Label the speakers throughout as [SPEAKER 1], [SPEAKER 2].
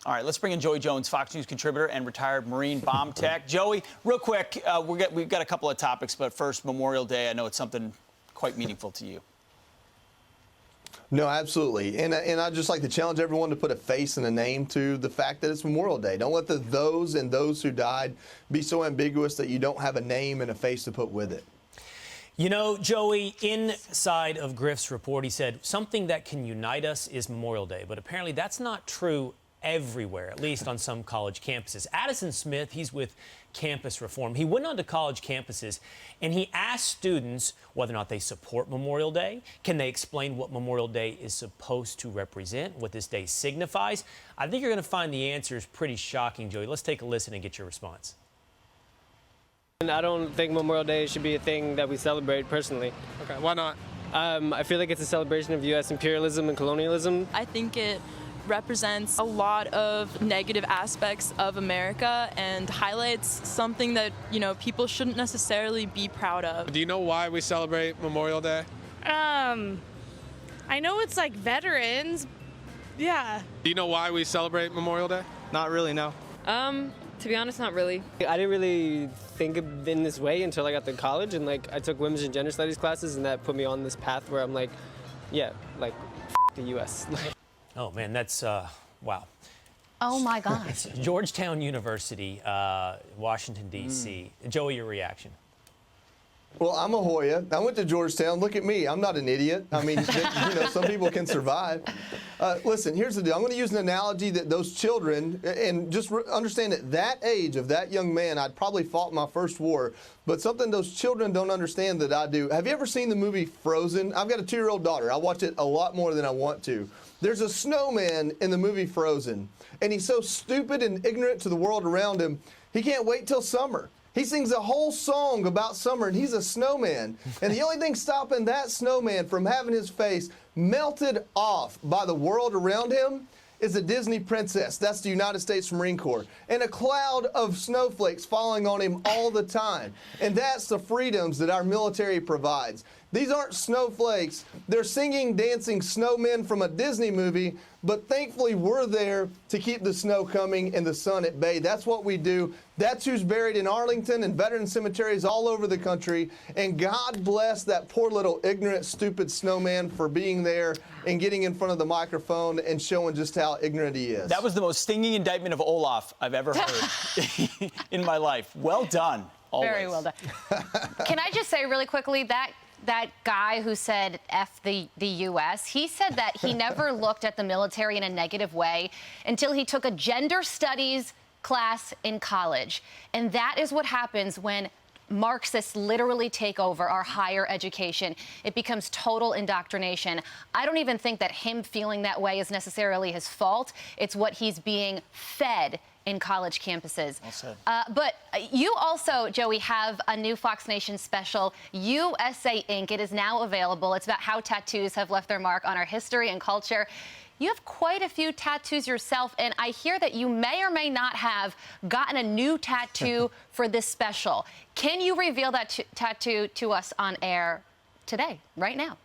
[SPEAKER 1] All right, let's bring in Joey Jones, Fox News contributor and retired Marine bomb tech. Joey, real quick, we've got a couple of topics, but first, Memorial Day. I know it's something quite meaningful to you.
[SPEAKER 2] No, absolutely. And I'd just like to challenge everyone to put a face and a name to the fact that it's Memorial Day. Don't let the those and those who died be so ambiguous that you don't have a name and a face to put with it.
[SPEAKER 3] You know, Joey, inside of Griff's report, he said something that can unite us is Memorial Day. But apparently that's not true everywhere, at least on some college campuses. Addison Smith, he's with Campus Reform. He went on to college campuses and he asked students whether or not they support Memorial Day. Can they explain what Memorial Day is supposed to represent, what this day signifies? I think you're going to find the answers pretty shocking, Joey. Let's take a listen and get your response.
[SPEAKER 4] I don't think Memorial Day should be a thing that we celebrate personally.
[SPEAKER 5] Okay, why not?
[SPEAKER 4] I feel like it's a celebration of U.S. imperialism and colonialism.
[SPEAKER 6] I think it represents a lot of negative aspects of America and highlights something that, you know, people shouldn't necessarily be proud of.
[SPEAKER 5] Do you know why we celebrate Memorial Day?
[SPEAKER 7] I know it's like veterans. Yeah.
[SPEAKER 5] Do you know why we celebrate Memorial Day?
[SPEAKER 4] Not really, no.
[SPEAKER 8] To be honest, not really.
[SPEAKER 4] I didn't really think of it in this way until I got to college, and like I took women's and gender studies classes, and that put me on this path where I'm like, yeah, like the U.S.
[SPEAKER 3] Oh, man, that's, wow.
[SPEAKER 9] Oh, my gosh.
[SPEAKER 3] Georgetown University, Washington, D.C. Joey, your reaction?
[SPEAKER 2] Well, I'm a Hoya. I went to Georgetown. Look at me. I'm not an idiot. I mean, you know, some people can survive. Listen, here's the deal. I'm going to use an analogy that those children, and just understand at that age of that young man, I'd probably fought my first war, but something those children don't understand that I do. Have you ever seen the movie Frozen? I've got a 2-year-old daughter. I watch it a lot more than I want to. There's a snowman in the movie Frozen, and he's so stupid and ignorant to the world around him, he can't wait till summer. He sings a whole song about summer, and he's a snowman. And the only thing stopping that snowman from having his face melted off by the world around him is a Disney princess. That's the United States Marine Corps. And a cloud of snowflakes falling on him all the time. And that's the freedoms that our military provides. These aren't snowflakes. They're singing, dancing snowmen from a Disney movie, but thankfully we're there to keep the snow coming and the sun at bay. That's what we do. That's who's buried in Arlington and veteran cemeteries all over the country. And God bless that poor little ignorant, stupid snowman for being there and getting in front of the microphone and showing just how ignorant he is.
[SPEAKER 1] That was the most stinging indictment of Olaf I've ever heard in my life. Well done. Always.
[SPEAKER 9] Very well done. Can I just say really quickly that guy who said F the U.S., he said that he never looked at the military in a negative way until he took a gender studies class in college. And that is what happens when Marxists literally take over our higher education. It becomes total indoctrination. I don't even think that him feeling that way is necessarily his fault. It's what he's being fed in college campuses.
[SPEAKER 1] Well said.
[SPEAKER 9] But you also, Joey, have a new Fox Nation special, USA Inc. It is now available. It's about how tattoos have left their mark on our history and culture. You have quite a few tattoos yourself, and I hear that you may or may not have gotten a new tattoo for this special. Can you reveal that tattoo to us on air today, right now?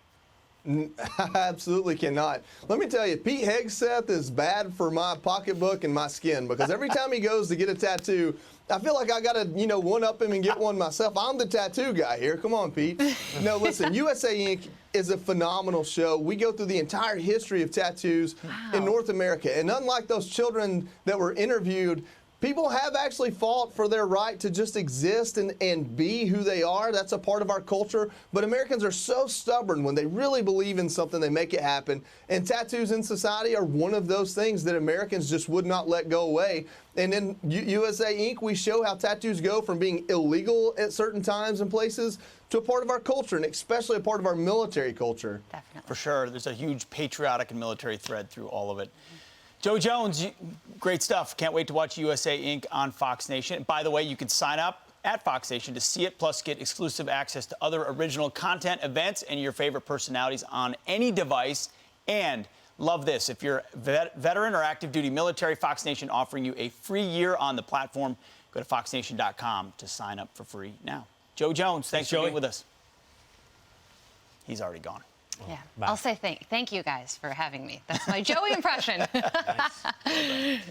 [SPEAKER 2] I absolutely cannot. Let me tell you, Pete Hegseth is bad for my pocketbook and my skin, because every time he goes to get a tattoo, I feel like I got to, one-up him and get one myself. I'm the tattoo guy here. Come on, Pete. No, listen, USA Inc. is a phenomenal show. We go through the entire history of tattoos in North America. And unlike those children that were interviewed, people have actually fought for their right to just exist and be who they are. That's a part of our culture. But Americans are so stubborn. When they really believe in something, they make it happen. And tattoos in society are one of those things that Americans just would not let go away. And in USA Inc., we show how tattoos go from being illegal at certain times and places to a part of our culture, and especially a part of our military culture.
[SPEAKER 9] Definitely.
[SPEAKER 1] For sure. There's a huge patriotic and military thread through all of it. Joey Jones, great stuff. Can't wait to watch USA Inc. on Fox Nation. By the way, you can sign up at Fox Nation to see it, plus get exclusive access to other original content, events, and your favorite personalities on any device. And love this, if you're a veteran or active duty military, Fox Nation offering you a free year on the platform. Go to foxnation.com to sign up for free now. Joe Jones, thanks for being with us. He's already gone.
[SPEAKER 9] Yeah, I'll say thank you guys for having me. That's my Joey impression.
[SPEAKER 3] Nice.